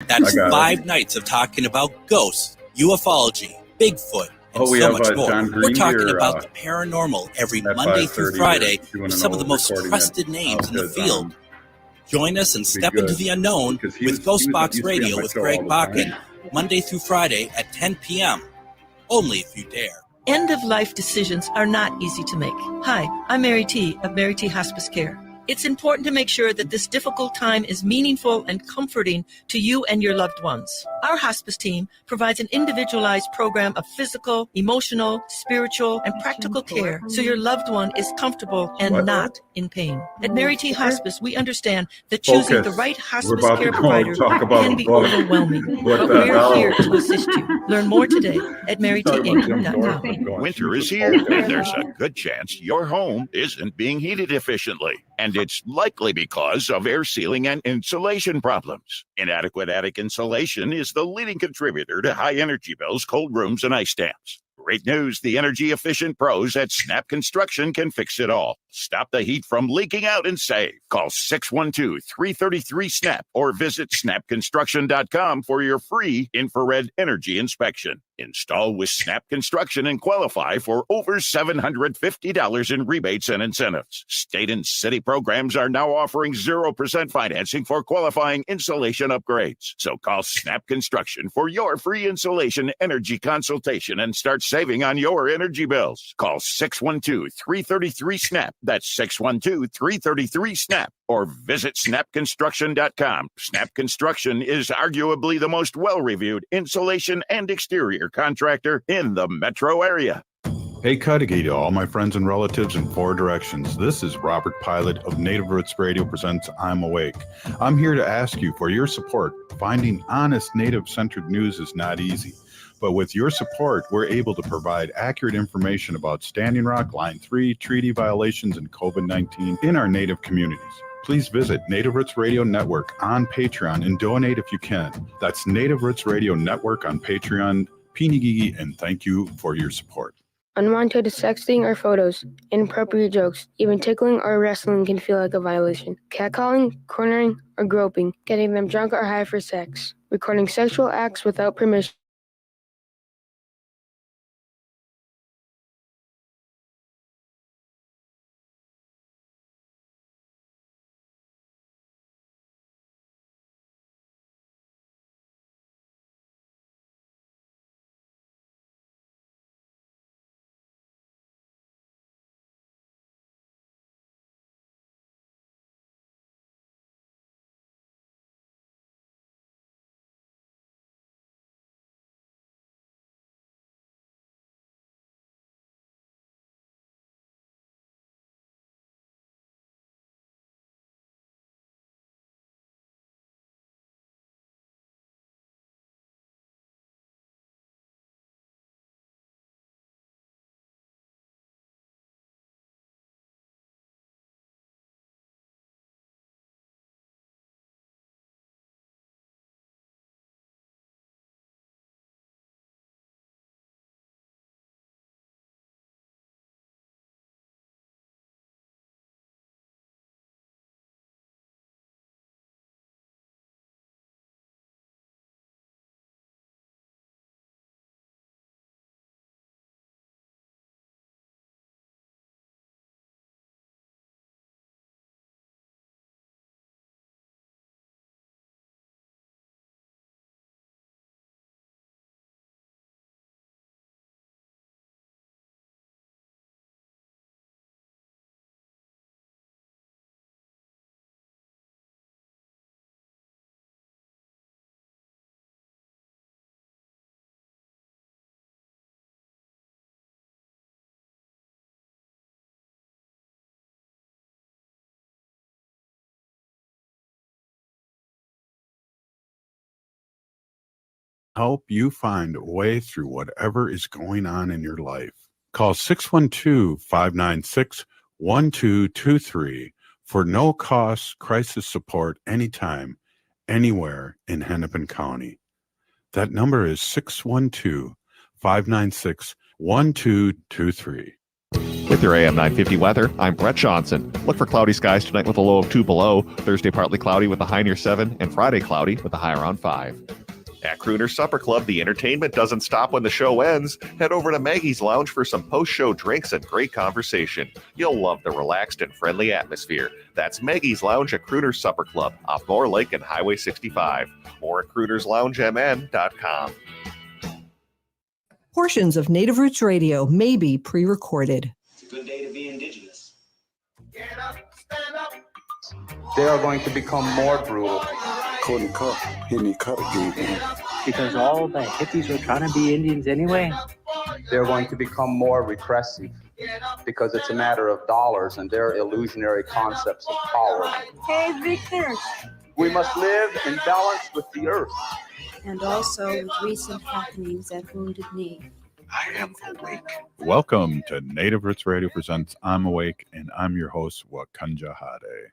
That's 5 nights of talking about ghosts, ufology, Bigfoot, and so much more. Jon Greendeer, We're talking about the paranormal every Monday through Friday with some of the most trusted names in the field. Join us and step into the unknown with Ghost Box Radio with Greg Bakken, Monday through Friday at 10 p.m. Only if you dare. End-of-life decisions are not easy to make. Hi, I'm Mary T. of Mary T. Hospice Care. It's important to make sure that this difficult time is meaningful and comforting to you and your loved ones. Our hospice team provides an individualized program of physical, emotional, spiritual, and practical care so your loved one is comfortable and not in pain. At Mary T. Hospice, we understand that choosing the right hospice care provider can be overwhelming, but we're here to assist you. Learn more today at marytinc.com. Winter is here, and there's a good chance your home isn't being heated efficiently. And it's likely because of air sealing and insulation problems. Inadequate attic insulation is the leading contributor to high energy bills, cold rooms, and ice dams. Great news, the energy-efficient pros at Snap Construction can fix it all. Stop the heat from leaking out and save. Call 612-333-SNAP or visit snapconstruction.com for your free infrared energy inspection. Install with Snap Construction and qualify for over $750 in rebates and incentives. State and city programs are now offering 0% financing for qualifying insulation upgrades. So call Snap Construction for your free insulation energy consultation and start saving on your energy bills. Call 612-333-SNAP. That's 612-333-SNAP. Or visit snapconstruction.com. Snap Construction is arguably the most well-reviewed insulation and exterior contractor in the metro area. Hey, Cudahy to all my friends and relatives in 4 directions. This is Robert Pilot of Native Roots Radio presents I'm Awake. I'm here to ask you for your support. Finding honest Native-centered news is not easy. But with your support, we're able to provide accurate information about Standing Rock, Line 3, treaty violations, and COVID-19 in our Native communities. Please visit Native Roots Radio Network on Patreon and donate if you can. That's Native Roots Radio Network on Patreon. Pinigigi, and thank you for your support. Unwanted sexting or photos, inappropriate jokes, even tickling or wrestling can feel like a violation. Catcalling, cornering, or groping, getting them drunk or high for sex, recording sexual acts without permission, help you find a way through whatever is going on in your life. Call 612-596-1223 for no-cost crisis support anytime, anywhere in Hennepin County. That number is 612-596-1223. With your AM 950 weather, I'm Brett Johnson. Look for cloudy skies tonight with a low of 2 below. Thursday, partly cloudy with a high near 7. And Friday, cloudy with a high around 5. At Crooner Supper Club, the entertainment doesn't stop when the show ends. Head over to Maggie's Lounge for some post-show drinks and great conversation. You'll love the relaxed and friendly atmosphere. That's Maggie's Lounge at Crooner Supper Club, off Moore Lake and Highway 65. Or at croonersloungemn.com. Portions of Native Roots Radio may be pre-recorded. It's a good day to be indigenous. Get up, stand up. They are going to become more brutal. Couldn't cut. Any cut again. Because all the hippies were trying to be Indians anyway. They're going to become more repressive because it's a matter of dollars and their illusionary concepts of power. Hey, Victor. We must live in balance with the earth. And also with recent happenings at Wounded Knee. I am awake. Welcome to Native Roots Radio presents I'm Awake, and I'm your host, Wakanja Hade.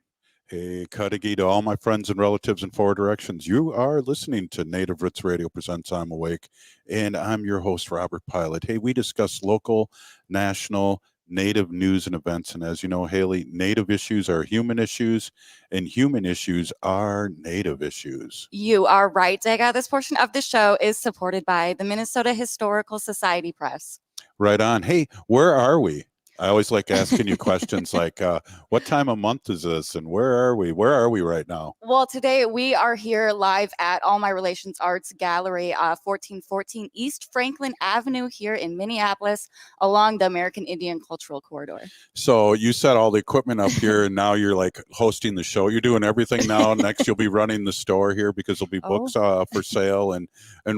Hey, Kadagi to all my friends and relatives in 4 directions. You are listening to Native Roots Radio presents I'm Awake, and I'm your host, Robert Pilot. Hey, we discuss local, national, Native news and events. And as you know, Haley, Native issues are human issues, and human issues are Native issues. You are right, Dega. This portion of the show is supported by the Minnesota Historical Society Press. Right on. Hey, where are we? I always like asking you questions like, what time of month is this? And where are we? Where are we right now? Well, today we are here live at All My Relations Arts Gallery, 1414 East Franklin Avenue here in Minneapolis along the American Indian Cultural Corridor. So you set all the equipment up here and now you're like hosting the show. You're doing everything now. Next, you'll be running the store here because there'll be books for sale. And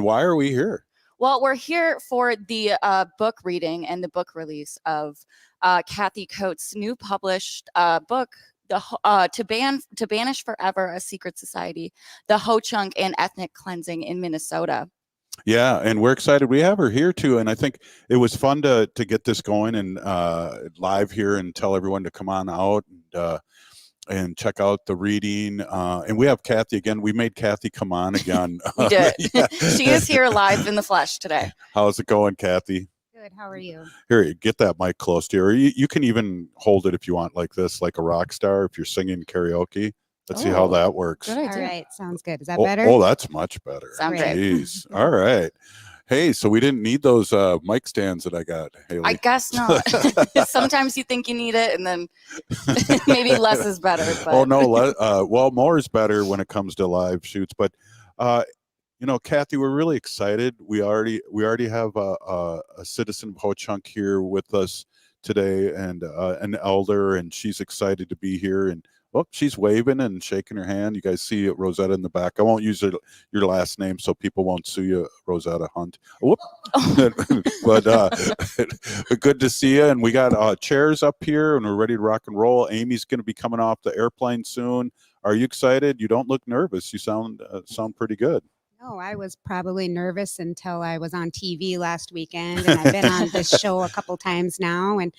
why are we here? Well, we're here for the book reading and the book release of Cathy Coats' new published book, To Banish Forever, A Secret Society, the Ho-Chunk and Ethnic Cleansing in Minnesota. Yeah, and we're excited. We have her here too, and I think it was fun to get this going and live here and tell everyone to come on out and check out the reading. And we have Cathy again. We made Cathy come on again. We did. Yeah. She is here live in the flesh today. How's it going, Cathy? Good. How are you? Here, get that mic close to you. You can even hold it if you want like this, like a rock star, if you're singing karaoke. Let's see how that works. All right. Sounds good. Is that better? Oh, that's much better. Sounds great. Jeez. All right. Hey, so we didn't need those mic stands that I got, Haley. I guess not. Sometimes you think you need it, and then maybe less is better. But. Oh, no. Well, more is better when it comes to live shoots. But, Cathy, we're really excited. We already have a citizen of Ho-Chunk here with us today, and an elder, and she's excited to be here. And she's waving and shaking her hand. You guys see Rosetta in the back. I won't use your last name so people won't sue you, Rosetta Hunt. Whoop. But good to see you. And we got chairs up here, and we're ready to rock and roll. Amy's going to be coming off the airplane soon. Are you excited? You don't look nervous. You sound pretty good. No, I was probably nervous until I was on TV last weekend, and I've been on this show a couple times now, and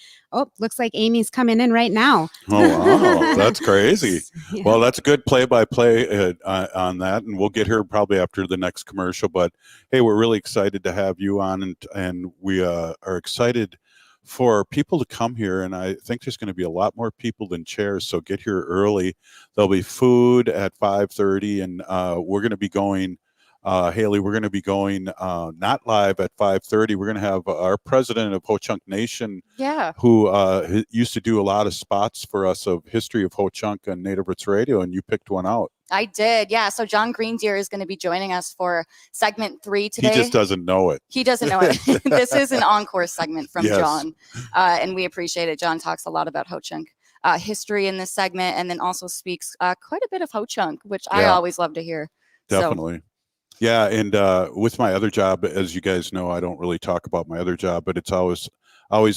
looks like Amy's coming in right now. Oh, wow. That's crazy. Yeah. Well, that's a good play-by-play on that, and we'll get her probably after the next commercial. But, hey, we're really excited to have you on, and we are excited for people to come here, and I think there's going to be a lot more people than chairs, so get here early. There'll be food at 5:30, and we're going to be going Haley, we're going to be going not live at 5:30. We're going to have our president of Ho-Chunk Nation, who used to do a lot of spots for us of history of Ho-Chunk on Native Roots Radio, and you picked one out. I did, yeah. So Jon Greendeer is going to be joining us for segment 3 today. He just doesn't know it. He doesn't know it. This is an encore segment from Jon, and we appreciate it. Jon talks a lot about Ho-Chunk history in this segment, and then also speaks quite a bit of Ho-Chunk, which I always love to hear. Definitely. So. Yeah, and with my other job, as you guys know, I don't really talk about my other job, but it's always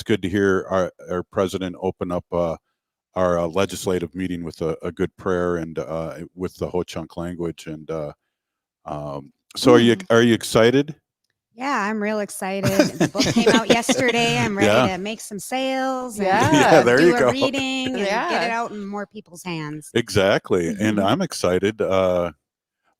good to hear our president open up our legislative meeting with a good prayer and with the Ho-Chunk language. And so, are you excited? Yeah, I'm real excited. The book came out yesterday. I'm ready to make some sales. And there do you go. A reading and get it out in more people's hands. Exactly, and I'm excited.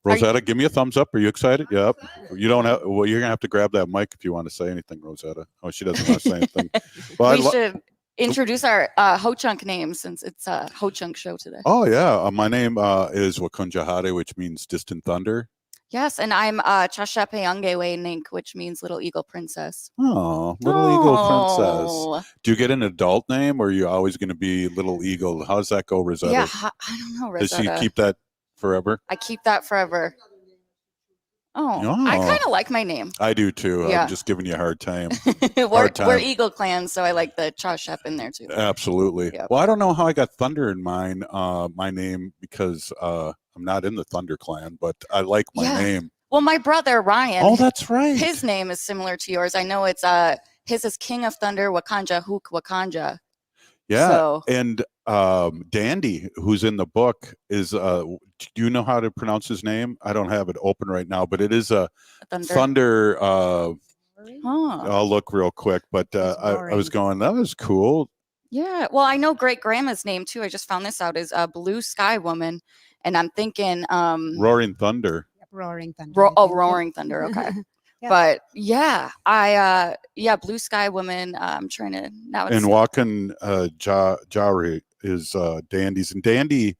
Rosetta, give me a thumbs up. Are you excited? Yep. You don't have. Well, you're gonna have to grab that mic if you want to say anything, Rosetta. Oh, she doesn't want to say anything. Well, we should. introduce our Ho-Chunk names since it's a Ho-Chunk show today. Oh, yeah. My name is Wakunjahade, which means distant thunder. Yes, and I'm Chashepe Yangewe Nink, which means little eagle princess. Oh, little eagle princess. Do you get an adult name, or are you always going to be little eagle? How does that go, Rosetta? Yeah, I don't know, Rosetta. Does she keep that forever? I keep that forever. Oh, I kind of like my name. I do too. Yeah. I'm just giving you a hard time. We're Eagle Clan, so I like the Chashep in there too. Absolutely. Yep. Well, I don't know how I got Thunder in my name, because I'm not in the Thunder Clan, but I like my name. Well, my brother Ryan. Oh, that's right. His name is similar to yours. I know it's his is King of Thunder, Wakanja Hook Wakanja. Yeah. So. And Dandy, who's in the book, is do you know how to pronounce his name? I don't have it open right now, but it is a Thunder. I'll look real quick, but I was going, that was cool. Yeah. Well, I know great grandma's name too. I just found this out is Blue Sky Woman, and I'm thinking Roaring Thunder. Roaring Thunder. Roaring Thunder. Okay. Yep. But yeah, Blue Sky Woman. I'm trying to now. And Wakan Jari is Dandy's, and Dandy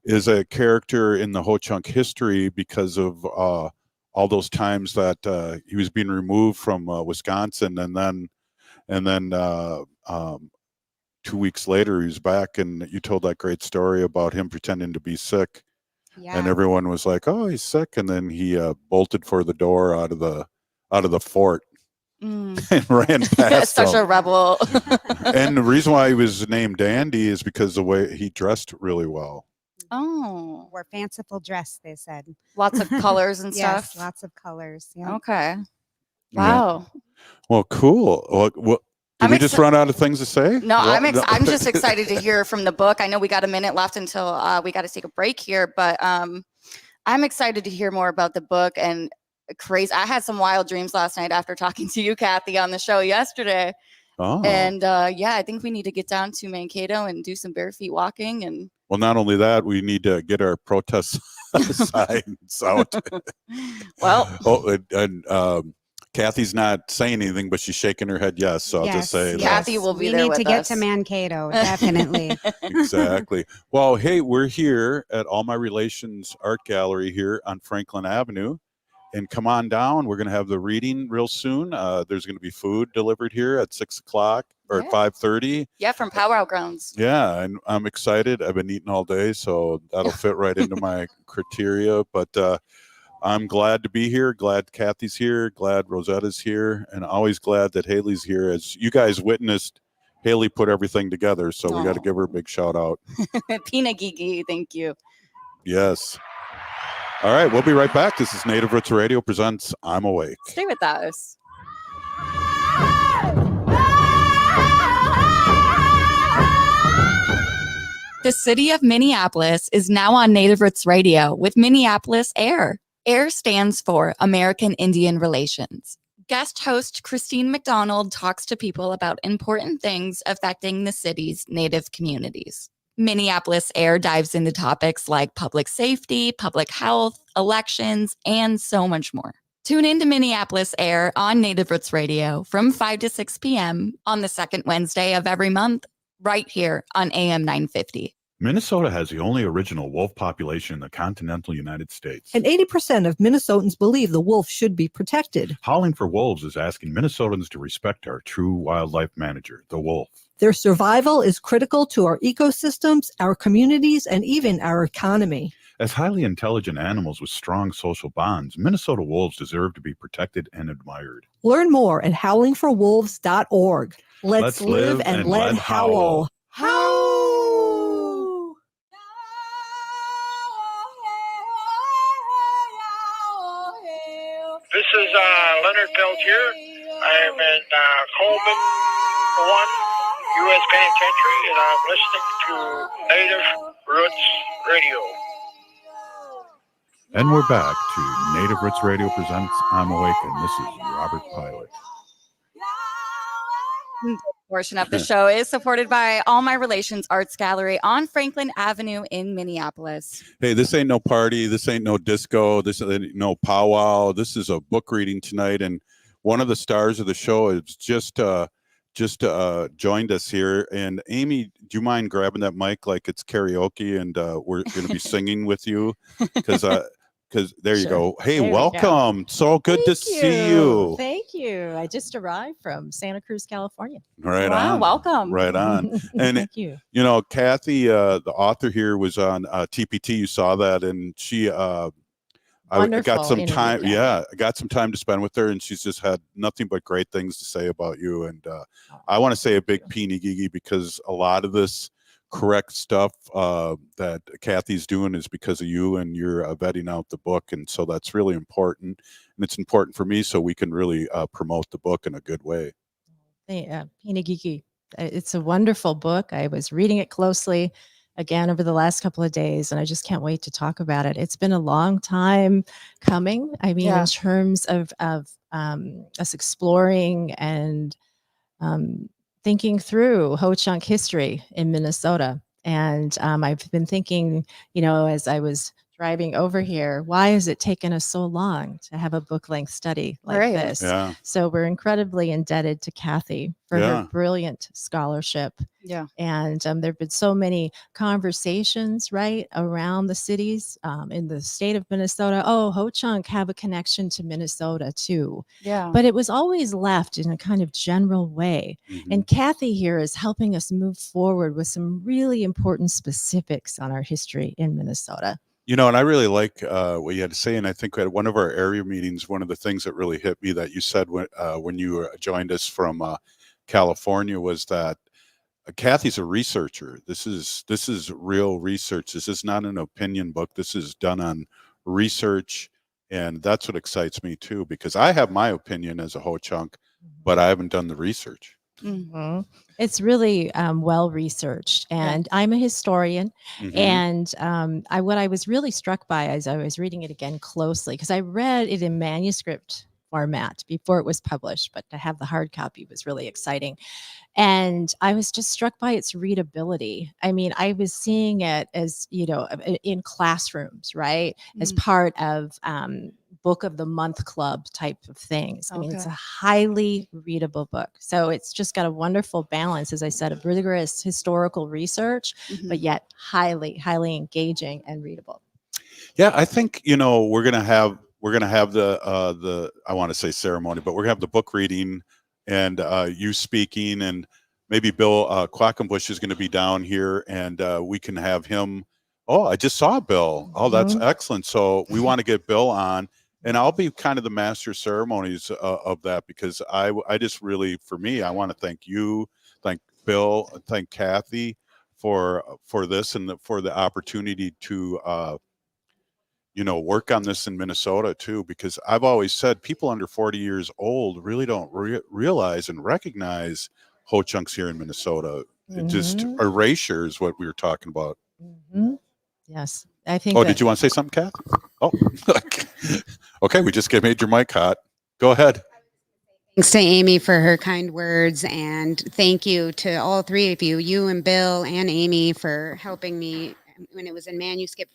is a character in the Ho-Chunk history because of all those times that he was being removed from Wisconsin, and then 2 weeks later he was back, and you told that great story about him pretending to be sick. Yeah. And everyone was like, "Oh, he's sick," and then he bolted for the door out of the fort and ran past Such a rebel. And the reason why he was named Dandy is because the way he dressed really well. Oh, wore fanciful dress, they said. Lots of colors and Yes, stuff. lots of colors. Yeah. Okay. Wow. Yeah. Well, cool. Well, did we just run out of things to say? No, I'm just excited to hear from the book. I know we got a minute left until we got to take a break here, but I'm excited to hear more about the book. And crazy, I had some wild dreams last night after talking to you, Cathy, on the show yesterday. Oh. And I think we need to get down to Mankato and do some bare feet walking. And well, not only that, we need to get our protest signs out. Well, Cathy's not saying anything, but she's shaking her head yes. So I'll just say Cathy will be we there need with to get us. to Mankato, definitely. Exactly. Well, hey, we're here at All My Relations Art Gallery here on Franklin Avenue. And come on down. We're going to have the reading real soon. There's going to be food delivered here at 6 o'clock or at 5:30. Yeah, from Powwow Grounds. Yeah, and I'm excited. I've been eating all day, so that'll fit right into my criteria. But I'm glad to be here. Glad Cathy's here. Glad Rosetta's here. And always glad that Haley's here. As you guys witnessed, Haley put everything together, so we got to give her a big shout out. Pina Gigi, thank you. Yes. All right, we'll be right back. This is Native Roots Radio presents I'm Awake. Stay with us. The city of Minneapolis is now on Native Roots Radio with Minneapolis AIR. AIR stands for American Indian Relations. Guest host Christine McDonald talks to people about important things affecting the city's Native communities. Minneapolis AIR dives into topics like public safety, public health, elections, and so much more. Tune in to Minneapolis AIR on Native Roots Radio from 5 to 6 p.m. on the second Wednesday of every month, right here on AM 950. Minnesota has the only original wolf population in the continental United States. And 80% of Minnesotans believe the wolf should be protected. Howling for Wolves is asking Minnesotans to respect our true wildlife manager, the wolf. Their survival is critical to our ecosystems, our communities, and even our economy. As highly intelligent animals with strong social bonds, Minnesota wolves deserve to be protected and admired. Learn more at howlingforwolves.org. Let's live and let howl. Howl! This is Leonard Peltier. I am in Coleman 1 U.S. Penitentiary, and I'm listening to Native Roots Radio. And we're back to Native Roots Radio presents I'm Awake, and this is Robert Pilot. This portion of the show is supported by All My Relations Arts Gallery on Franklin Avenue in Minneapolis. Hey, this ain't no party. This ain't no disco. This ain't no powwow. This is a book reading tonight, and one of the stars of the show is just just joined us here. And Amy, do you mind grabbing that mic like it's karaoke, and we're going to be singing with you? Because there you go. Hey, There we welcome. So good to see you. Thank you. I just arrived from Santa Cruz, California. Right Wow, on. welcome. Right on. And Thank you. you know, Cathy, the author here, was on TPT. You saw that, and she I got some time. Yeah, I got some time to spend with her, and she's just had nothing but great things to say about you. And I want to say a big peeny gigi, because a lot of this correct stuff that Cathy's doing is because of you, and you're vetting out the book, and so that's really important. And it's important for me, so we can really promote the book in a good way. Peeny Geeky. It's a wonderful book. I was reading it closely again over the last couple of days, and I just can't wait to talk about it. It's been a long time coming. I mean, in terms of us exploring and thinking through Ho-Chunk history in Minnesota. And I've been thinking, as I was driving over here, why has it taken us so long to have a book-length study like this? Yeah. So we're incredibly indebted to Cathy for her brilliant scholarship. Yeah. And there have been so many conversations, right, around the cities in the state of Minnesota. Oh, Ho-Chunk have a connection to Minnesota too. Yeah. But it was always left in a kind of general way. And Cathy here is helping us move forward with some really important specifics on our history in Minnesota. You know, and I really like what you had to say. And I think at one of our area meetings, one of the things that really hit me that you said when you joined us from California was that Cathy's a researcher. This is real research. This is not an opinion book. This is done on research. And that's what excites me too, because I have my opinion as a Ho-Chunk, but I haven't done the research. Mm-hmm. It's really well researched, and I'm a historian. And what I was really struck by as I was reading it again closely, because I read it in manuscript format before it was published, but to have the hard copy was really exciting. And I was just struck by its readability. I mean, I was seeing it as, in classrooms, right? As part of book of the month club type of things. I mean, it's a highly readable book. So it's just got a wonderful balance, as I said, of rigorous historical research, but yet highly, highly engaging and readable. Yeah, I think, we're gonna have the I want to say ceremony, but we're gonna have the book reading and you speaking, and maybe Bill Quackenbush is going to be down here, and we can have him. Oh, I just saw Bill. Oh, that's excellent. So we want to get Bill on, and I'll be kind of the master of ceremonies of that, because I just really, for me, I want to thank you, thank Bill, thank Cathy for this, and for the opportunity to work on this in Minnesota too, because I've always said people under 40 years old really don't realize and recognize Ho-Chunks here in Minnesota. It just erasure is what we were talking about. Yes, I think. Oh, did you want to say something, Kath? Oh, okay. We just made your mic hot. Go ahead. Thanks to Amy for her kind words, and thank you to all three of you and Bill and Amy, for helping me when it was in manuscript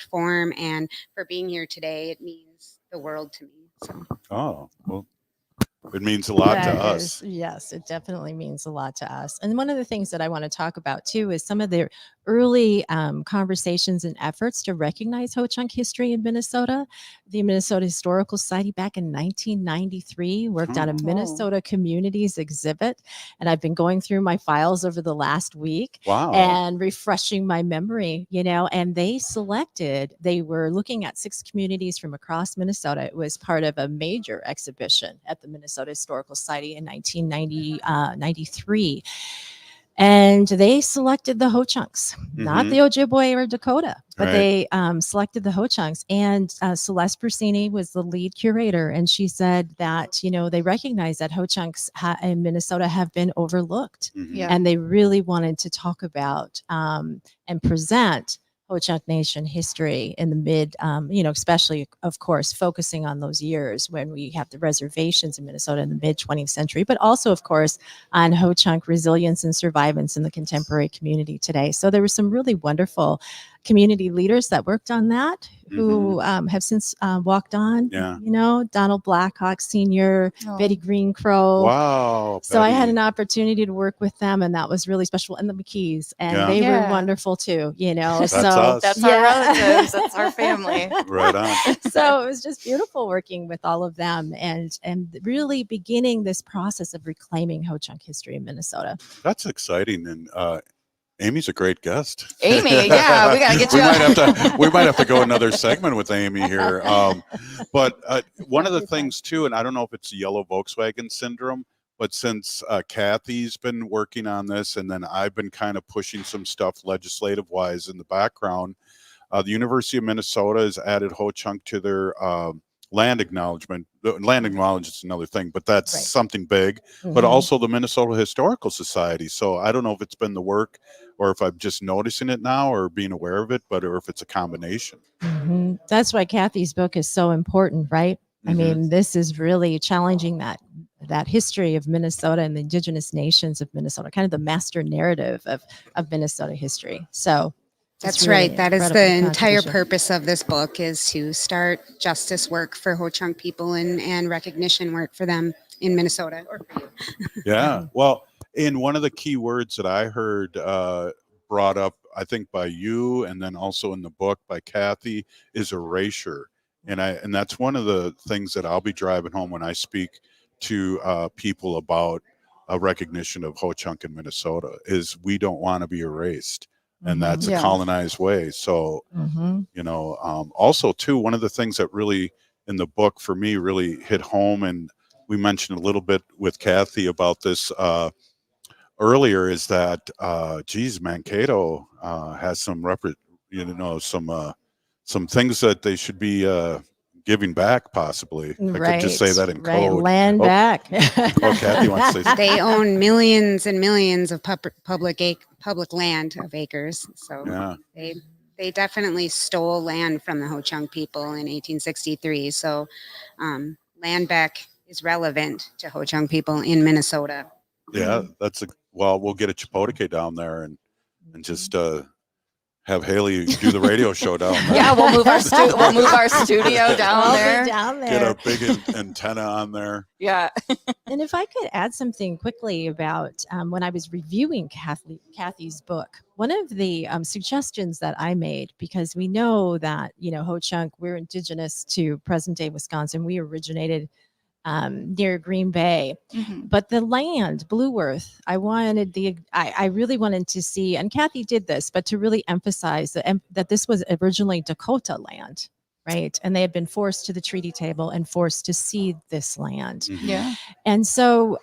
form, and for being here today. It means the world to me. So. Oh, well, it means a lot to us. Yes, it definitely means a lot to us. And one of the things that I want to talk about too is some of the early conversations and efforts to recognize Ho-Chunk history in Minnesota. The Minnesota Historical Society back in 1993 worked on a Minnesota Communities exhibit, and I've been going through my files over the last week and refreshing my memory, and they were looking at 6 communities from across Minnesota. It was part of a major exhibition at the Minnesota Historical Society in 1993. And they selected the Ho-Chunks, not the Ojibwe or Dakota, but they selected the Ho-Chunks. And Celeste Brusini was the lead curator, and she said that, they recognize that Ho-Chunks in Minnesota have been overlooked. And they really wanted to talk about and present Ho-Chunk Nation history in the mid, especially, of course, focusing on those years when we have the reservations in Minnesota in the mid 20th century, but also, of course, on Ho-Chunk resilience and survivance in the contemporary community today. So there were some really wonderful, community leaders that worked on that who have since walked on. Yeah. You know, Donald Blackhawk Sr., Betty Green Crow. Wow. So I had Betty. an opportunity to work with them, and that was really special. And the McKees, and they were wonderful too. You know, That's so us. That's our relatives. That's our family. Right on. So it was just beautiful working with all of them, and really beginning this process of reclaiming Ho-Chunk history in Minnesota. That's exciting, and Amy's a great guest. Amy, yeah, we gotta get you. We might have to go another segment with Amy here. But one of the things too, and I don't know if it's yellow Volkswagen syndrome, but since Cathy's been working on this, and then I've been kind of pushing some stuff legislative wise in the background, the University of Minnesota has added Ho-Chunk to their land acknowledgement. The land acknowledgement is another thing, but that's something big. But also the Minnesota Historical Society. So I don't know if it's been the work, or if I'm just noticing it now, or being aware of it, or if it's a combination. That's why Cathy's book is so important, right? I mean, this is really challenging that history of Minnesota and the indigenous nations of Minnesota, kind of the master narrative of Minnesota history. So that's really right. That is the entire purpose of this book, is to start justice work for Ho-Chunk people and recognition work for them in Minnesota, or for you. Yeah. Well, in one of the key words that I heard brought up, I think by you, and then also in the book by Cathy, is erasure. And that's one of the things that I'll be driving home when I speak to people about a recognition of Ho-Chunk in Minnesota, is we don't want to be erased. And that's a colonized way. So, you know, also too, one of the things that really in the book for me really hit home, and we mentioned a little bit with Cathy about this earlier, is that, geez, Mankato has some things that they should be giving back, possibly. I could just say that in code. Land back. Cathy wants to say something. They own millions and millions of public land of acres. So they definitely stole land from the Ho-Chunk people in 1863. So land back is relevant to Ho-Chunk people in Minnesota. Yeah, we'll get a Chipotle down there and just have Haley do the radio show down there. Yeah, we'll move our studio down there. Get our big antenna on there. Yeah. And if I could add something quickly about when I was reviewing Cathy's book, one of the suggestions that I made, because we know that, you know, Ho-Chunk, we're indigenous to present day Wisconsin. We originated near Green Bay, but the land, Blue Earth, I really wanted to see, and Cathy did this, but to really emphasize that this was originally Dakota land, right? And they had been forced to the treaty table and forced to cede this land. Yeah. And so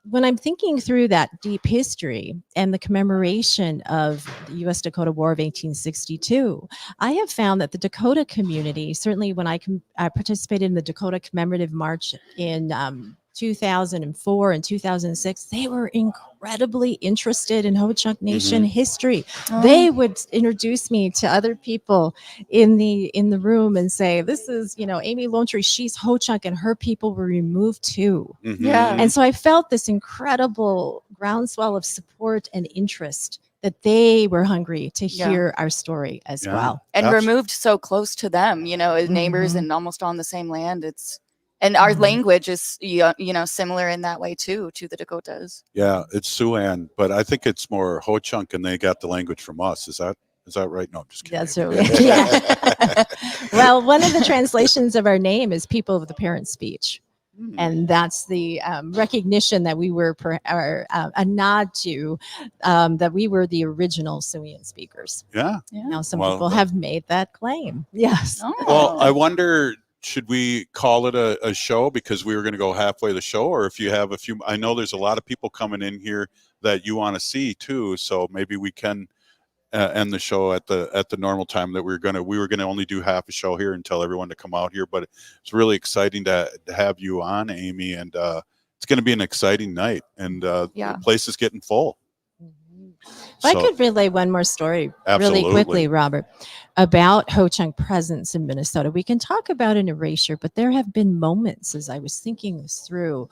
when I'm thinking through that deep history and the commemoration of the U.S. Dakota War of 1862, I have found that the Dakota community, certainly when I participated in the Dakota Commemorative March in 2004 and 2006, they were incredibly interested in Ho-Chunk Nation history. They would introduce me to other people in the room and say, "This is, you know, Amy Lonetree. She's Ho-Chunk, and her people were removed too." Yeah. And so I felt this incredible groundswell of support and interest, that they were hungry to hear our story as well. And removed so close to them, you know, as neighbors and almost on the same land. And our language is, you know, similar in that way too, to the Dakotas. Yeah, it's Siouan, but I think it's more Ho-Chunk, and they got the language from us. Is that right? No, I'm just kidding. That's right. Yeah. Well, one of the translations of our name is people of the parent speech. And that's the recognition that we were a nod to, that we were the original Siouan speakers. Yeah. Now some people have made that claim. Yes. Well, I wonder, should we call it a show, because we were going to go halfway the show, or if you have I know there's a lot of people coming in here that you want to see too, so maybe we can end the show at the normal time that we were going to only do half a show here and tell everyone to come out here. But it's really exciting to have you on, Amy, and it's going to be an exciting night, and the place is getting full. If I could relay one more story really quickly, Robert, about Ho-Chunk presence in Minnesota. We can talk about an erasure, but there have been moments, as I was thinking this through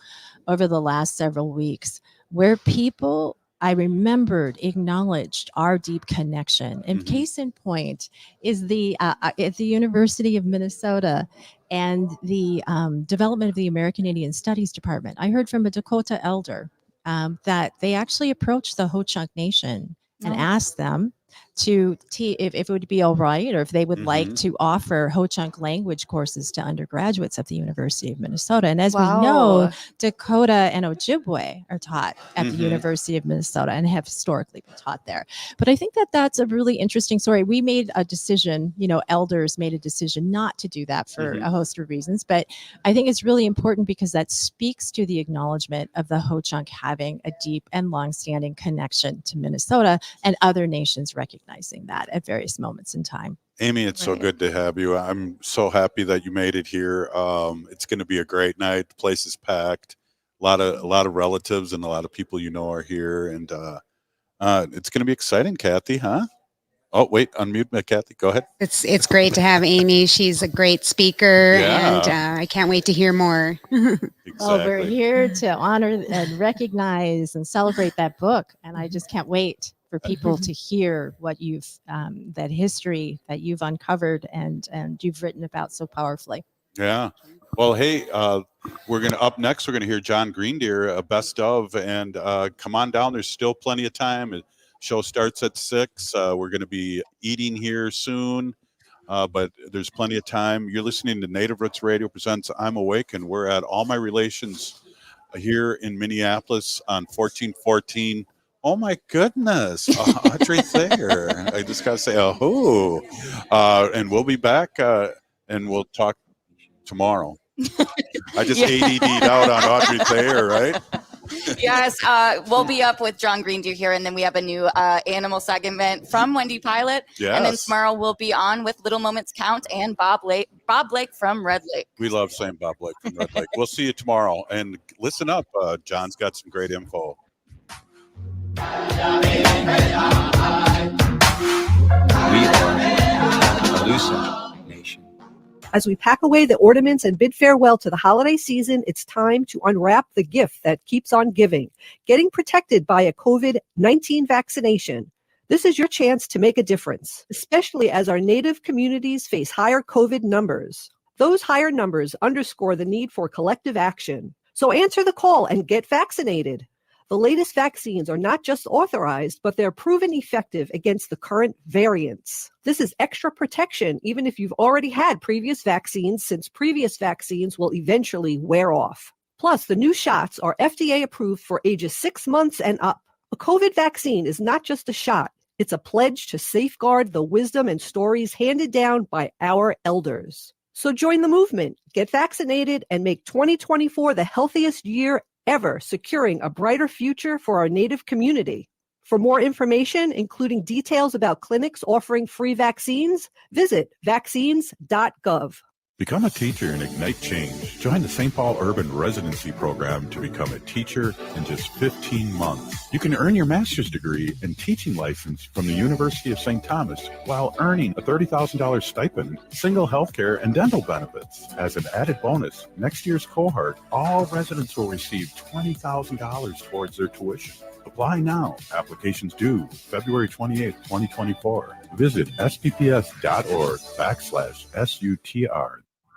over the last several weeks, where people I remembered, acknowledged our deep connection. And case in point is at the University of Minnesota and the development of the American Indian Studies Department. I heard from a Dakota elder that they actually approached the Ho-Chunk Nation and asked them to if it would be all right, or if they would like to offer Ho-Chunk language courses to undergraduates at the University of Minnesota. And as we know, Dakota and Ojibwe are taught at the University of Minnesota and have historically been taught there. But I think that that's a really interesting story. We made a decision, elders made a decision not to do that for a host of reasons. But I think it's really important because that speaks to the acknowledgement of the Ho-Chunk having a deep and longstanding connection to Minnesota, and other nations recognizing that at various moments in time. Amy, it's so good to have you. I'm so happy that you made it here. It's going to be a great night. The place is packed. A lot of relatives and a lot of people are here, and it's going to be exciting, Cathy, huh? Oh, wait, unmute me, Cathy. Go ahead. It's great to have Amy. She's a great speaker, and I can't wait to hear more. Exactly. Well, we're here to honor and recognize and celebrate that book, and I just can't wait for people to hear what you've that history that you've uncovered and you've written about so powerfully. Yeah. Well, hey, we're going to up next. We're going to hear Jon Greendeer, a best of, and come on down. There's still plenty of time. The show starts at 6. We're going to be eating here soon, but there's plenty of time. You're listening to Native Roots Radio presents I'm Awake, and we're at All My Relations here in Minneapolis on 1414. Oh my goodness, Audrey Thayer. I just got to say, and we'll be back and we'll talk tomorrow. I just ADD'd out on Audrey Thayer, right? Yes, we'll be up with Jon Greendeer here, and then we have a new animal segment from Wendy Pilot. Yes. And then tomorrow we'll be on with Little Moments Count and Bob Blake from Red Lake. We love saying Bob Blake from Red Lake. We'll see you tomorrow. And listen up, John's got some great info. We are a Calusa Nation. As we pack away the ornaments and bid farewell to the holiday season, it's time to unwrap the gift that keeps on giving, getting protected by a COVID-19 vaccination. This is your chance to make a difference, especially as our Native communities face higher COVID numbers. Those higher numbers underscore the need for collective action. So answer the call and get vaccinated. The latest vaccines are not just authorized, but they're proven effective against the current variants. This is extra protection, even if you've already had previous vaccines, since previous vaccines will eventually wear off. Plus, the new shots are FDA approved for ages 6 months and up. A COVID vaccine is not just a shot. It's a pledge to safeguard the wisdom and stories handed down by our elders. So join the movement, get vaccinated, and make 2024 the healthiest year ever, securing a brighter future for our Native community. For more information, including details about clinics offering free vaccines, visit vaccines.gov. Become a teacher and ignite change. Join the St. Paul Urban Residency Program to become a teacher in just 15 months. You can earn your master's degree and teaching license from the University of St. Thomas while earning a $30,000 stipend, single health care, and dental benefits. As an added bonus, next year's cohort, all residents will receive $20,000 towards their tuition. Apply now. Applications due February 28, 2024. Visit spps.org/SUTR.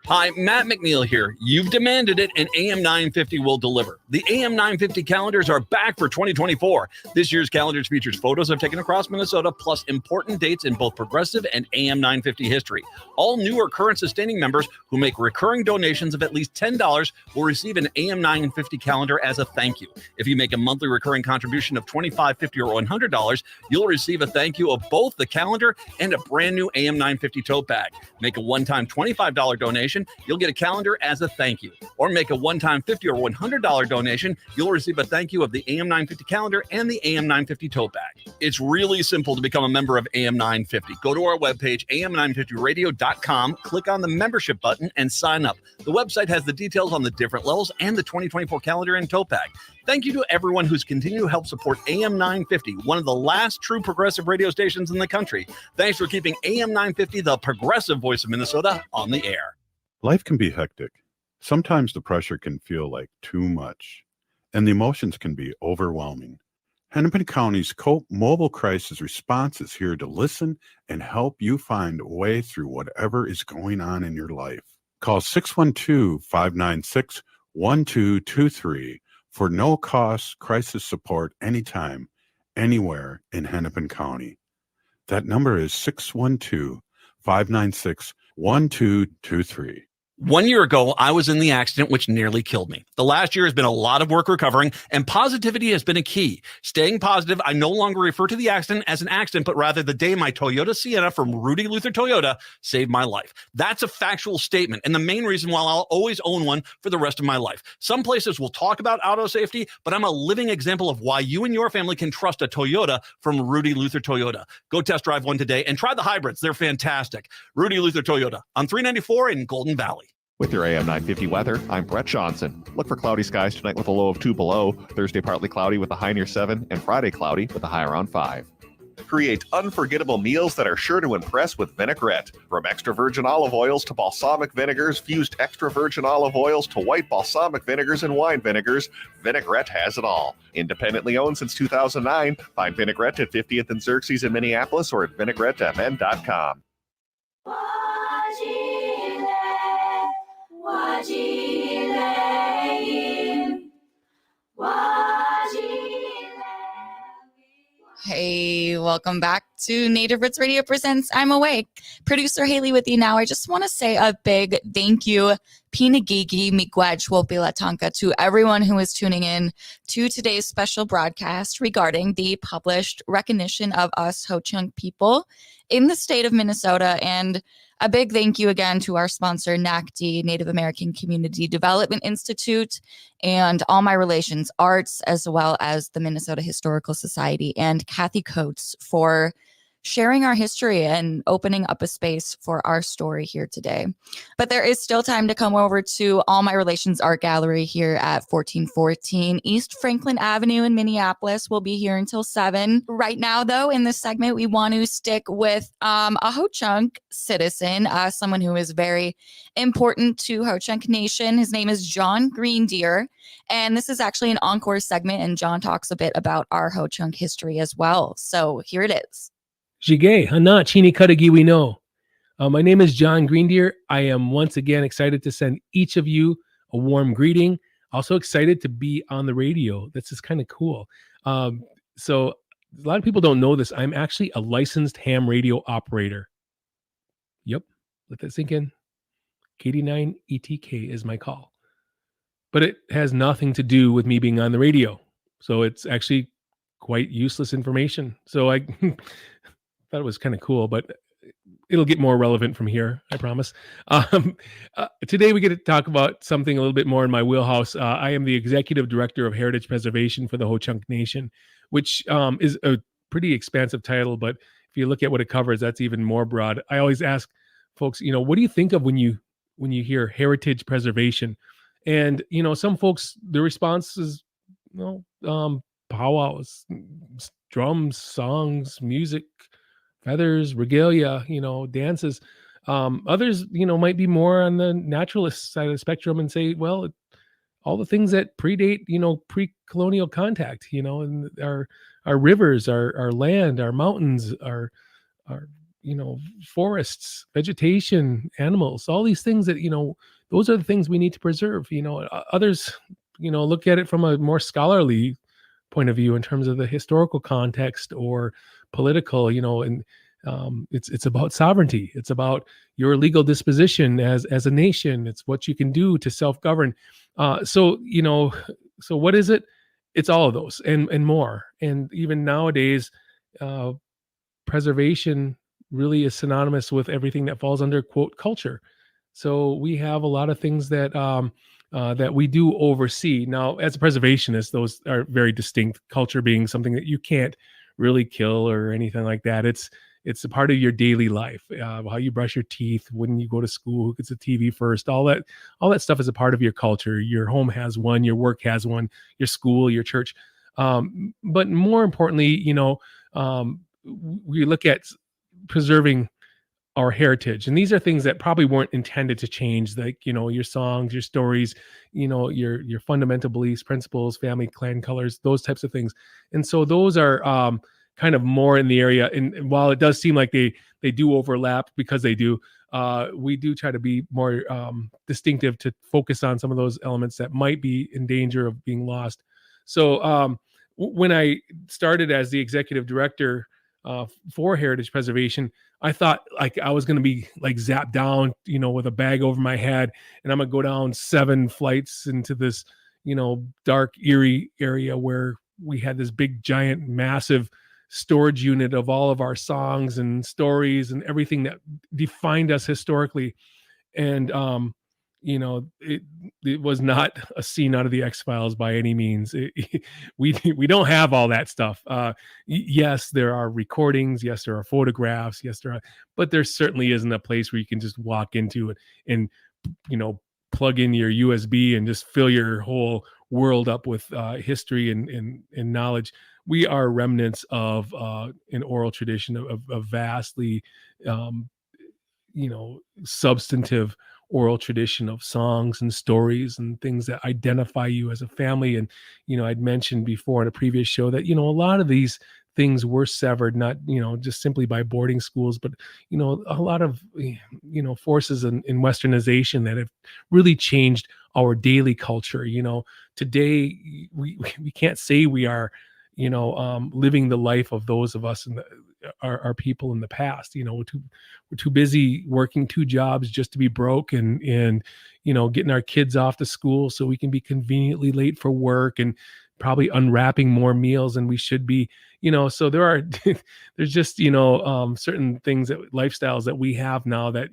Hi, Matt McNeil here. You've demanded it, and AM 950 will deliver. The AM 950 calendars are back for 2024. This year's calendars features photos I've taken across Minnesota, plus important dates in both progressive and AM 950 history. All new or current sustaining members who make recurring donations of at least $10 will receive an AM 950 calendar as a thank you. If you make a monthly recurring contribution of $25, $50, or $100, you'll receive a thank you of both the calendar and a brand new AM 950 tote bag. Make a one-time $25 donation, you'll get a calendar as a thank you. Or make a one-time $50 or $100 donation, you'll receive a thank you of the AM 950 calendar and the AM 950 tote bag. It's really simple to become a member of AM 950. Go to our webpage, am950radio.com, click on the membership button, and sign up. The website has the details on the different levels and the 2024 calendar and tote bag. Thank you to everyone who's continued to help support AM 950, one of the last true progressive radio stations in the country. Thanks for keeping AM 950, the progressive voice of Minnesota, on the air. Life can be hectic. Sometimes the pressure can feel like too much, and the emotions can be overwhelming. Hennepin County's COPE Mobile Crisis Response is here to listen and help you find a way through whatever is going on in your life. Call 612-596-1223 for no-cost crisis support anytime, anywhere in Hennepin County. That number is 612-596-1223. 1 year ago, I was in the accident which nearly killed me. The last year has been a lot of work recovering, and positivity has been a key. Staying positive, I no longer refer to the accident as an accident, but rather the day my Toyota Sienna from Rudy Luther Toyota saved my life. That's a factual statement, and the main reason why I'll always own one for the rest of my life. Some places will talk about auto safety, but I'm a living example of why you and your family can trust a Toyota from Rudy Luther Toyota. Go test drive one today and try the hybrids. They're fantastic. Rudy Luther Toyota on 394 in Golden Valley. With your AM 950 weather, I'm Brett Johnson. Look for cloudy skies tonight with a low of 2 below, Thursday partly cloudy with a high near 7, and Friday cloudy with a high around 5. Create unforgettable meals that are sure to impress with vinaigrette. From extra virgin olive oils to balsamic vinegars, fused extra virgin olive oils to white balsamic vinegars and wine vinegars, vinaigrette has it all. Independently owned since 2009, find vinaigrette at 50th and Xerxes in Minneapolis or at vinaigrettemn.com. Hey, welcome back to Native Roots Radio Presents I'm Awake. Producer Haley with you now. I just want to say a big thank you, Pinagigi Miigwech Wopilatanka, to everyone who is tuning in to today's special broadcast regarding the published recognition of us Ho-Chunk people in the state of Minnesota. And a big thank you again to our sponsor, NACD, Native American Community Development Institute, and All My Relations Arts, as well as the Minnesota Historical Society, and Cathy Coats for sharing our history and opening up a space for our story here today. But there is still time to come over to All My Relations Art Gallery here at 1414 East Franklin Avenue in Minneapolis. We'll be here until 7. Right now, though, in this segment, we want to stick with a Ho-Chunk citizen, someone who is very important to Ho-Chunk Nation. His name is Jon Greendeer, and this is actually an encore segment, and Jon talks a bit about our Ho-Chunk history as well. So here it is. Jige, Hana, Chini Kadagi, we know. My name is Jon Greendeer. I am once again excited to send each of you a warm greeting. Also excited to be on the radio. This is kind of cool. So a lot of people don't know this. I'm actually a licensed ham radio operator. Yep, let that sink in. KD9 ETK is my call. But it has nothing to do with me being on the radio. So it's actually quite useless information. So I thought it was kind of cool, but it'll get more relevant from here, I promise. Today we get to talk about something a little bit more in my wheelhouse. I am the Executive Director of Heritage Preservation for the Ho-Chunk Nation, which is a pretty expansive title, but if you look at what it covers, that's even more broad. I always ask folks, what do you think of when you hear heritage preservation? And, some folks, the response is, powwows, drums, songs, music, feathers, regalia, dances. Others, might be more on the naturalist side of the spectrum and say, well, all the things that predate, pre-colonial contact, and our rivers, our land, our mountains, our forests, vegetation, animals, all these things that, those are the things we need to preserve. Others, look at it from a more scholarly point of view in terms of the historical context or political, and it's about sovereignty. It's about your legal disposition as a nation. It's what you can do to self-govern. So what is it? It's all of those and more. And even nowadays, preservation really is synonymous with everything that falls under, quote, culture. So we have a lot of things that that we do oversee. Now, as a preservationist, those are very distinct. Culture being something that you can't really kill or anything like that. It's a part of your daily life. How you brush your teeth, when you go to school, who gets a TV first, all that stuff is a part of your culture. Your home has one, your work has one, your school, your church. But more importantly, we look at preserving our heritage. And these are things that probably weren't intended to change, like, your songs, your stories, your fundamental beliefs, principles, family, clan colors, those types of things. And so those are kind of more in the area. And while it does seem like they do overlap, because they do, we do try to be more distinctive, to focus on some of those elements that might be in danger of being lost. So when I started as the executive director for heritage preservation, I thought like I was going to be like zapped down, with a bag over my head, and I'm going to go down 7 flights into this, dark, eerie area where we had this big, giant, massive storage unit of all of our songs and stories and everything that defined us historically. And it was not a scene out of the X-Files by any means. We don't have all that stuff. Yes, there are recordings. Yes, there are photographs. Yes, but there certainly isn't a place where you can just walk into it and plug in your USB and just fill your whole world up with history and knowledge. We are remnants of an oral tradition of vastly substantive oral tradition of songs and stories and things that identify you as a family. And I'd mentioned before in a previous show that a lot of these things were severed, not just simply by boarding schools, but a lot of forces in westernization that have really changed our daily culture. Today we can't say we are living the life of those of us and our people in the past. We're too busy working 2 jobs just to be broke, and getting our kids off to school so we can be conveniently late for work, and probably unwrapping more meals than we should be. So there's just certain things, lifestyles that we have now that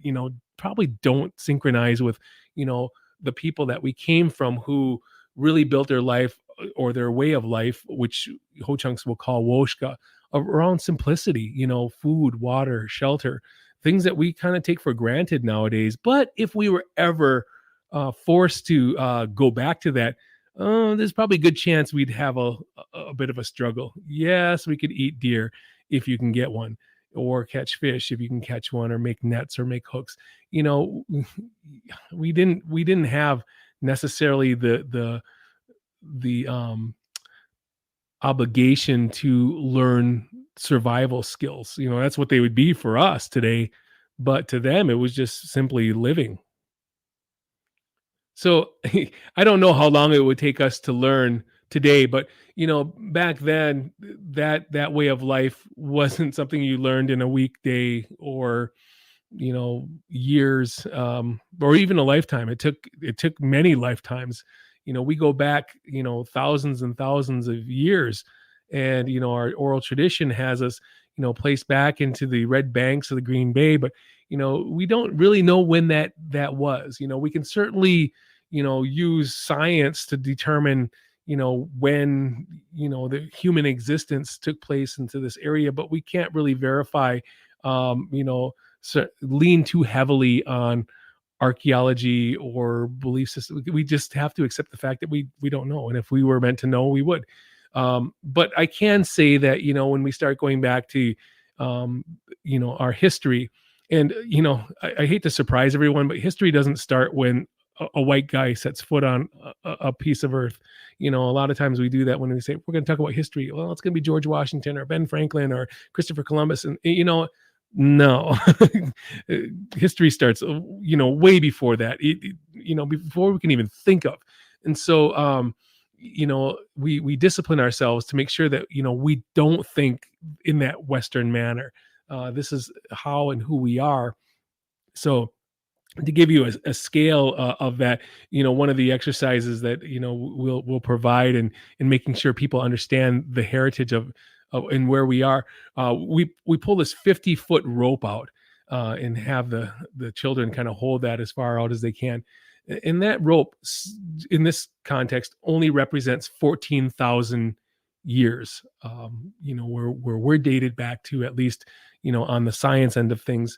probably don't synchronize with the people that we came from, who really built their life or their way of life, which Ho-Chunks will call Woshka, around simplicity, food, water, shelter, things that we kind of take for granted nowadays. But if we were ever forced to go back to that, there's probably a good chance we'd have a bit of a struggle. Yes, we could eat deer if you can get one, or catch fish if you can catch one, or make nets or make hooks. We didn't have necessarily the obligation to learn survival skills. That's what they would be for us today, but to them it was just simply living. So I don't know how long it would take us to learn today, but back then that way of life wasn't something you learned in a weekday or years, or even a lifetime. It took many lifetimes. We go back thousands and thousands of years, and our oral tradition has us placed back into the red banks of the Green Bay, but we don't really know when that was. We can certainly use science to determine when the human existence took place into this area, but we can't really verify, lean too heavily on archaeology or belief system. We just have to accept the fact that we don't know, and if we were meant to know, we would. But I can say that when we start going back to our history, and I hate to surprise everyone, but history doesn't start when a white guy sets foot on a piece of earth. A lot of times we do that when we say we're going to talk about history. Well, it's going to be George Washington or Ben Franklin or Christopher Columbus, and no. History starts way before that, before we can even think of. And so we discipline ourselves to make sure that we don't think in that Western manner. This is how and who we are. So to give you a scale of that, one of the exercises that we'll provide in making sure people understand the heritage of and where we are, we pull this 50-foot rope out and have the children kind of hold that as far out as they can. And that rope, in this context, only represents 14,000 years. Where we're dated back to, at least on the science end of things.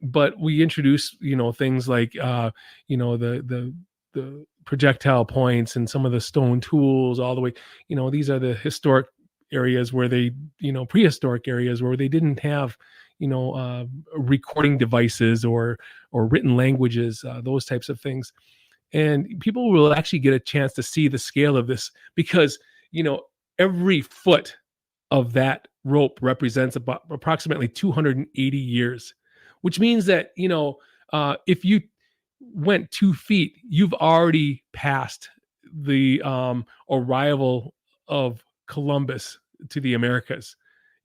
But we introduce things like the projectile points and some of the stone tools all the way. These are the historic areas where they, prehistoric areas where they didn't have, recording devices or written languages, those types of things. And people will actually get a chance to see the scale of this because, every foot of that rope represents about approximately 280 years, which means that, if you went 2 feet, you've already passed the arrival of Columbus to the Americas,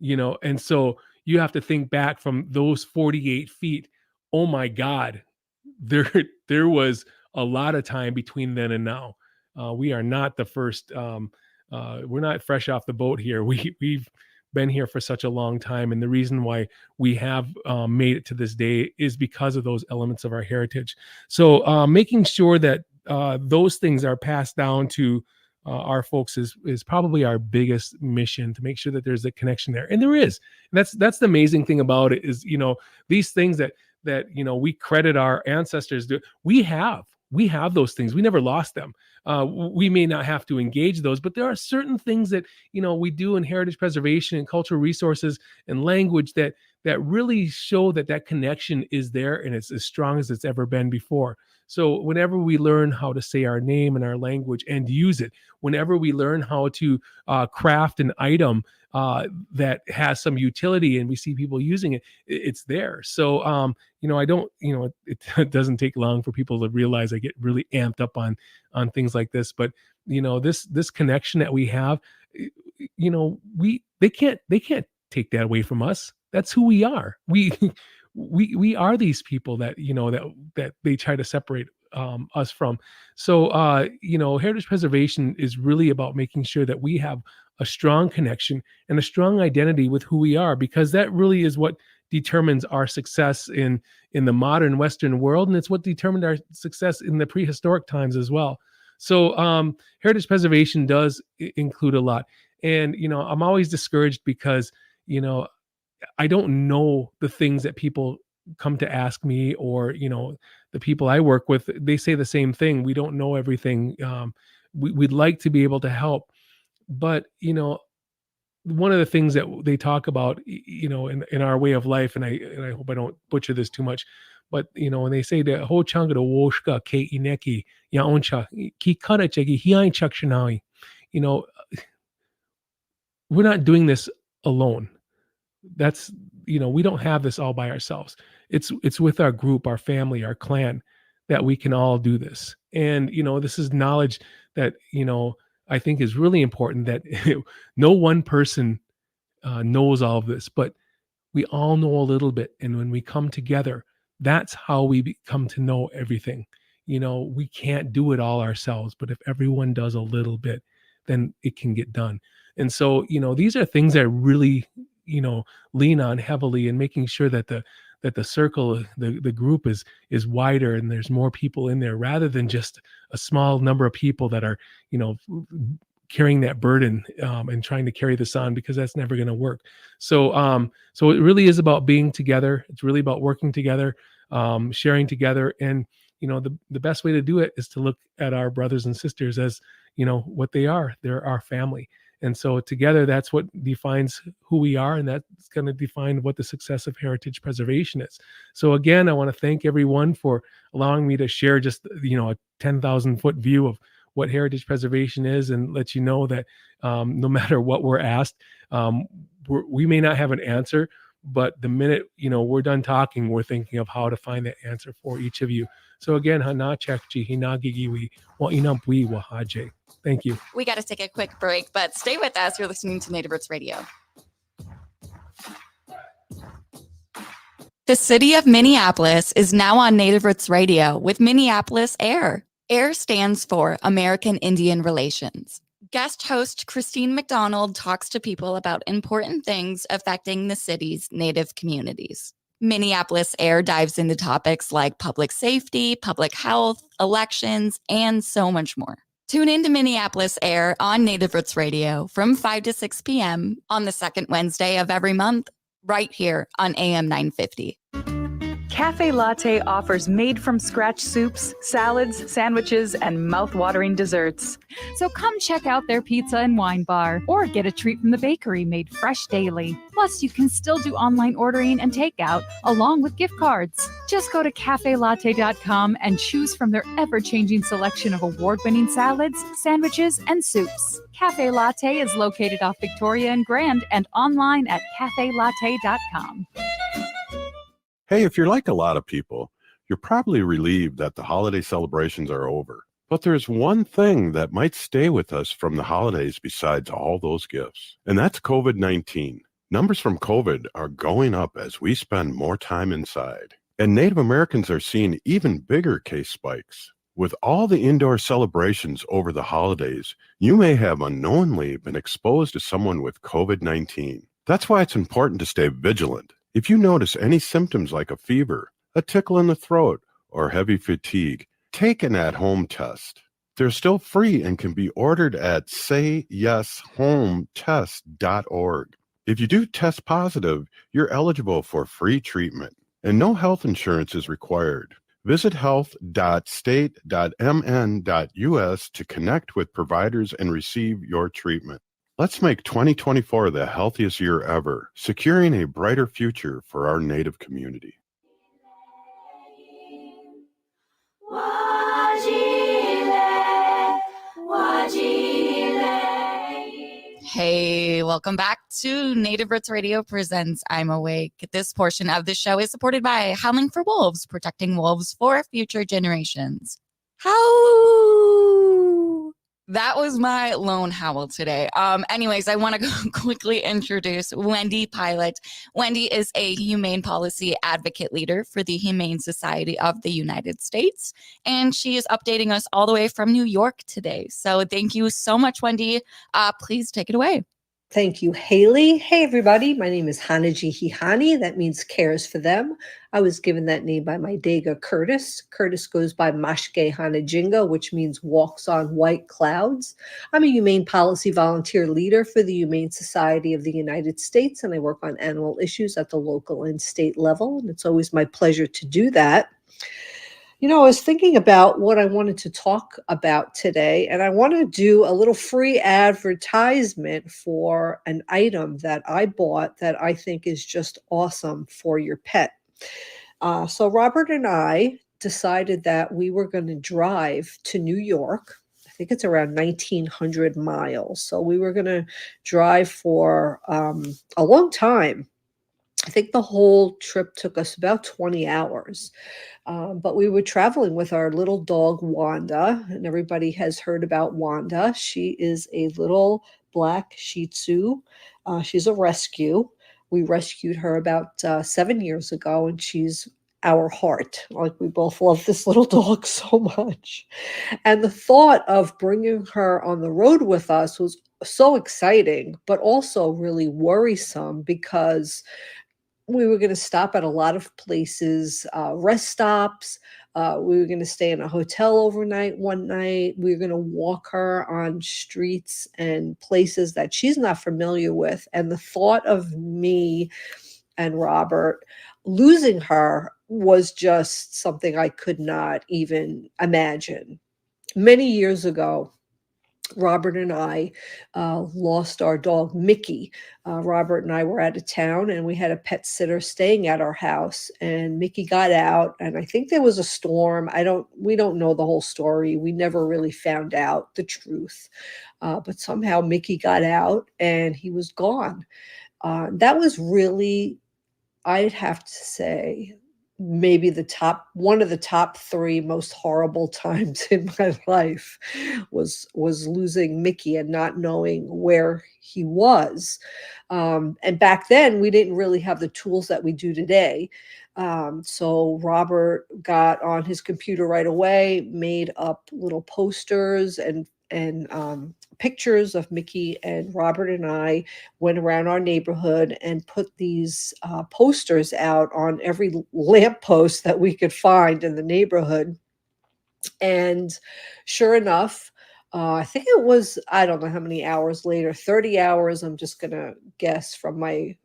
and so you have to think back from those 48 feet. Oh my God, there was a lot of time between then and now. We are not the first. We're not fresh off the boat here. We've been here for such a long time, and the reason why we have made it to this day is because of those elements of our heritage. So making sure that those things are passed down to our folks is probably our biggest mission, to make sure that there's a connection there, and there is. And that's the amazing thing about it is these things that we credit our ancestors do. We have those things. We never lost them. We may not have to engage those, but there are certain things that we do in heritage preservation and cultural resources and language that really show that connection is there, and it's as strong as it's ever been before. So whenever we learn how to say our name in our language and use it, whenever we learn how to craft an item that has some utility and we see people using it, it's there. So I don't, it doesn't take long for people to realize I get really amped up on things like this. But this connection that we have, they can't take that away from us. That's who we are. We are these people that that they try to separate us from. So heritage preservation is really about making sure that we have a strong connection and a strong identity with who we are, because that really is what determines our success in the modern Western world, and it's what determined our success in the prehistoric times as well. So heritage preservation does include a lot, and I'm always discouraged because I don't know the things that people come to ask me, or the people I work with, they say the same thing. We don't know everything. We'd like to be able to help, but one of the things that they talk about, in our way of life, and I hope I don't butcher this too much, but when they say the whole chunk of the woshka ke ineki yaoncha ki karachegi hiain chakshanawi, we're not doing this alone. That's we don't have this all by ourselves. It's with our group, our family, our clan, that we can all do this. And this is knowledge that I think is really important, that no one person knows all of this, but we all know a little bit. And when we come together, that's how we come to know everything. We can't do it all ourselves, but if everyone does a little bit, then it can get done. And so these are things that really lean on heavily, and making sure that the circle, the group is wider, and there's more people in there, rather than just a small number of people that are carrying that burden and trying to carry this on, because that's never going to work. So it really is about being together. It's really about working together, sharing together, and the best way to do it is to look at our brothers and sisters as what they are. They're our family. And so together, that's what defines who we are, and that's going to define what the success of heritage preservation is. So again, I want to thank everyone for allowing me to share just a 10,000-foot view of what heritage preservation is, and let you know that no matter what we're asked, we may not have an answer, but the minute we're done talking, we're thinking of how to find that answer for each of you. So again, thank you. We got to take a quick break, but stay with us. You're listening to Native Roots Radio. The city of Minneapolis is now on Native Roots Radio with Minneapolis AIR. AIR stands for American Indian Relations. Guest host Christine McDonald talks to people about important things affecting the city's Native communities. Minneapolis AIR dives into topics like public safety, public health, elections, and so much more. Tune in to Minneapolis AIR on Native Roots Radio from 5 to 6 p.m. on the second Wednesday of every month, right here on AM 950. Cafe Latte offers made-from-scratch soups, salads, sandwiches, and mouth-watering desserts. So come check out their pizza and wine bar, or get a treat from the bakery made fresh daily. Plus, you can still do online ordering and takeout, along with gift cards. Just go to cafelatte.com and choose from their ever-changing selection of award-winning salads, sandwiches, and soups. Cafe Latte is located off Victoria and Grand and online at cafelatte.com. Hey, if you're like a lot of people, you're probably relieved that the holiday celebrations are over. But there's one thing that might stay with us from the holidays besides all those gifts, and that's COVID-19. Numbers from COVID are going up as we spend more time inside. And Native Americans are seeing even bigger case spikes. With all the indoor celebrations over the holidays, you may have unknowingly been exposed to someone with COVID-19. That's why it's important to stay vigilant. If you notice any symptoms like a fever, a tickle in the throat, or heavy fatigue, take an at-home test. They're still free and can be ordered at sayyeshometest.org. If you do test positive, you're eligible for free treatment, and no health insurance is required. Visit health.state.mn.us to connect with providers and receive your treatment. Let's make 2024 the healthiest year ever, securing a brighter future for our Native community. Hey, welcome back to Native Roots Radio Presents I'm Awake. This portion of the show is supported by Howling for Wolves, protecting wolves for future generations. How? That was my lone howl today. Anyways, I want to quickly introduce Wendy Pilot. Wendy is a humane policy advocate leader for the Humane Society of the United States, and she is updating us all the way from New York today. So thank you so much, Wendy. Please take it away. Thank you, Haley. Hey, everybody. My name is Hanaji Hihani. That means cares for them. I was given that name by my Dega Curtis. Curtis goes by Mashke Hanajinga, which means walks on white clouds. I'm a humane policy volunteer leader for the Humane Society of the United States, and I work on animal issues at the local and state level. And it's always my pleasure to do that. You know, I was thinking about what I wanted to talk about today, and I want to do a little free advertisement for an item that I bought that I think is just awesome for your pet. So Robert and I decided that we were going to drive to New York. I think it's around 1,900 miles. So we were going to drive for a long time. I think the whole trip took us about 20 hours. But we were traveling with our little dog, Wanda, and everybody has heard about Wanda. She is a little black Shih Tzu. She's a rescue. We rescued her about 7 years ago, and she's our heart. Like, we both love this little dog so much. And the thought of bringing her on the road with us was so exciting, but also really worrisome because we were going to stop at a lot of places, rest stops. We were going to stay in a hotel overnight one night. We were going to walk her on streets and places that she's not familiar with. And the thought of me and Robert losing her was just something I could not even imagine. Many years ago, Robert and I lost our dog, Mickey. Robert and I were out of town, and we had a pet sitter staying at our house, and Mickey got out, and I think there was a storm. We don't know the whole story. We never really found out the truth. But somehow Mickey got out and he was gone. That was really, I'd have to say, maybe one of the top three most horrible times in my life was losing Mickey and not knowing where he was. And back then we didn't really have the tools that we do today. So Robert got on his computer right away, made up little posters and pictures of Mickey, and Robert and I went around our neighborhood and put these posters out on every lamppost that we could find in the neighborhood. And sure enough, I think it was, I don't know how many hours later, 30 hours, I'm just going to guess from my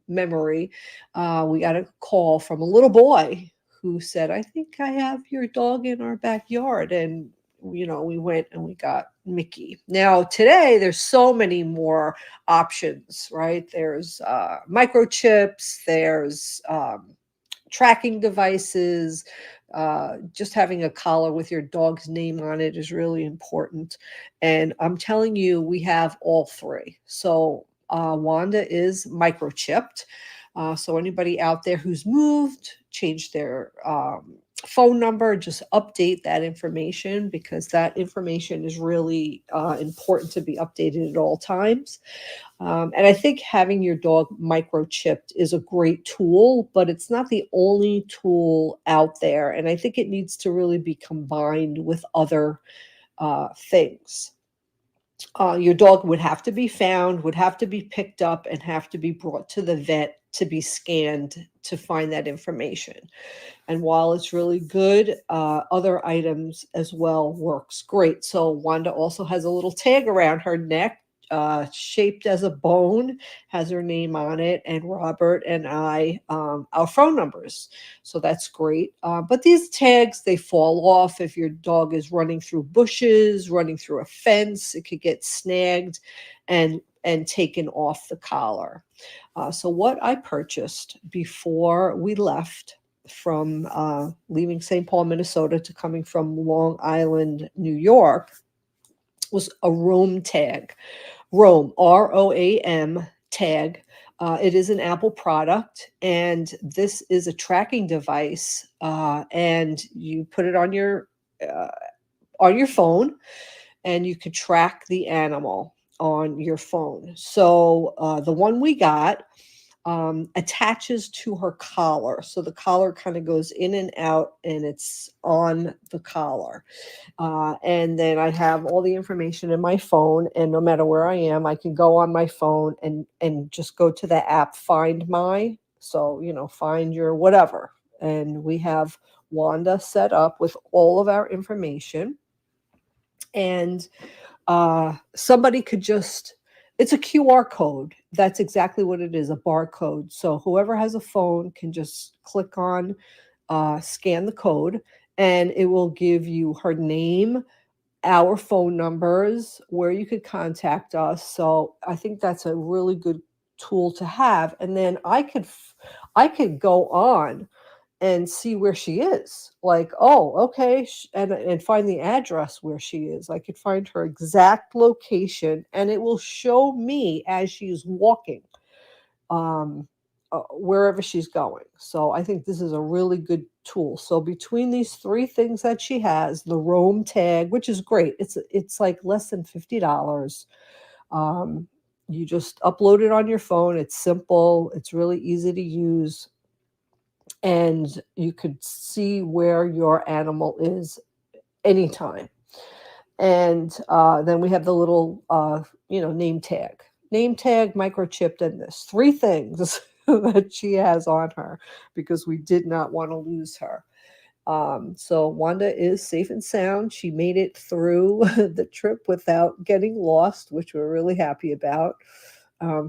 memory, we got a call from a little boy who said, I think I have your dog in our backyard. And, we went and we got Mickey. Now, today, there's so many more options, right? There's microchips, there's tracking devices. Just having a collar with your dog's name on it is really important. And I'm telling you, we have all three. So Wanda is microchipped. So anybody out there who's moved, changed their phone number, just update that information, because that information is really important to be updated at all times. And I think having your dog microchipped is a great tool, but it's not the only tool out there. And I think it needs to really be combined with other things. Your dog would have to be found, would have to be picked up, and have to be brought to the vet to be scanned to find that information. And while it's really good, other items as well works great. So Wanda also has a little tag around her neck, shaped as a bone, has her name on it, and Robert and I, our phone numbers. So that's great. But these tags, they fall off if your dog is running through bushes, running through a fence. It could get snagged and taken off the collar. So what I purchased before we left from leaving St. Paul, Minnesota, to coming from Long Island, New York, was a Roam tag. Roam, ROAM tag. It is an Apple product, and this is a tracking device, and you put it on your phone, and you could track the animal on your phone. So the one we got attaches to her collar. So the collar kind of goes in and out, and it's on the collar. And then I have all the information in my phone, and no matter where I am, I can go on my phone and just go to the app, find your whatever. And we have Wanda set up with all of our information. And somebody could it's a QR code. That's exactly what it is, a barcode. So whoever has a phone can just click on, scan the code, and it will give you her name, our phone numbers, where you could contact us. So I think that's a really good tool to have. And then I could go on and see where she is. Like, oh, okay, and find the address where she is. I could find her exact location, and it will show me as she's walking, wherever she's going. So I think this is a really good tool. So between these three things that she has, the Roam tag, which is great, it's like less than $50. You just upload it on your phone. It's simple. It's really easy to use. And you could see where your animal is anytime. And then we have the little, name tag, microchipped, and this. Three things that she has on her, because we did not want to lose her. So Wanda is safe and sound. She made it through the trip without getting lost, which we're really happy about.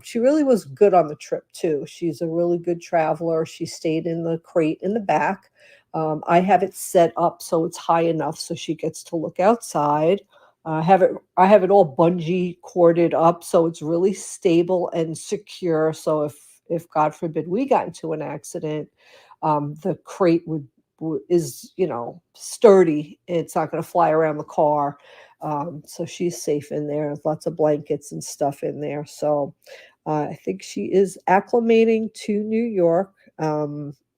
She really was good on the trip too. She's a really good traveler. She stayed in the crate in the back. I have it set up so it's high enough so she gets to look outside. I have it all bungee corded up so it's really stable and secure. So if God forbid we got into an accident, the crate is sturdy. It's not going to fly around the car. So she's safe in there. There's lots of blankets and stuff in there. So I think she is acclimating to New York.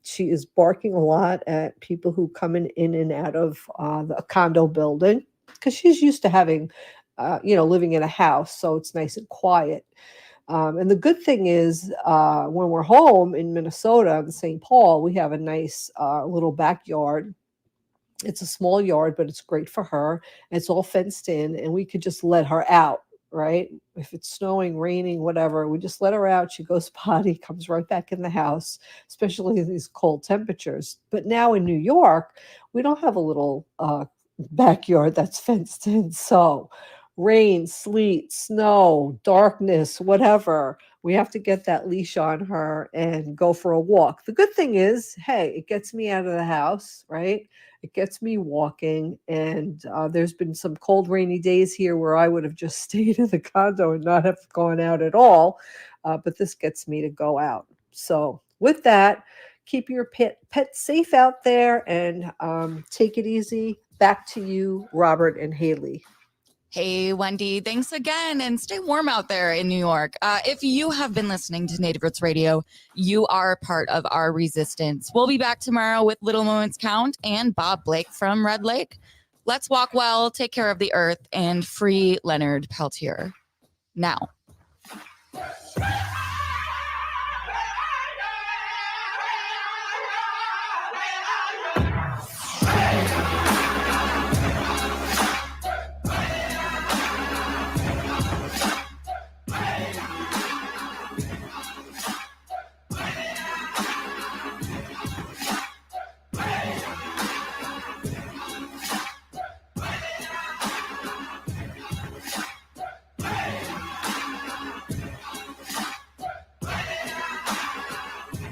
She is barking a lot at people who come in and out of the condo building, because she's used to having, living in a house. So it's nice and quiet. And the good thing is when we're home in Minnesota, in St. Paul, we have a nice little backyard. It's a small yard, but it's great for her. It's all fenced in, and we could just let her out, right? If it's snowing, raining, whatever, we just let her out. She goes potty, comes right back in the house, especially in these cold temperatures. But now in New York, we don't have a little backyard that's fenced in. So rain, sleet, snow, darkness, whatever, we have to get that leash on her and go for a walk. The good thing is, hey, it gets me out of the house, right? It gets me walking. And there's been some cold, rainy days here where I would have just stayed in the condo and not have gone out at all. But this gets me to go out. So with that, keep your pet safe out there and take it easy. Back to you, Robert and Haley. Hey, Wendy, thanks again, and stay warm out there in New York. If you have been listening to Native Roots Radio, you are part of our resistance. We'll be back tomorrow with Little Moments Count and Bob Blake from Red Lake. Let's walk well, take care of the earth, and free Leonard Peltier. Now.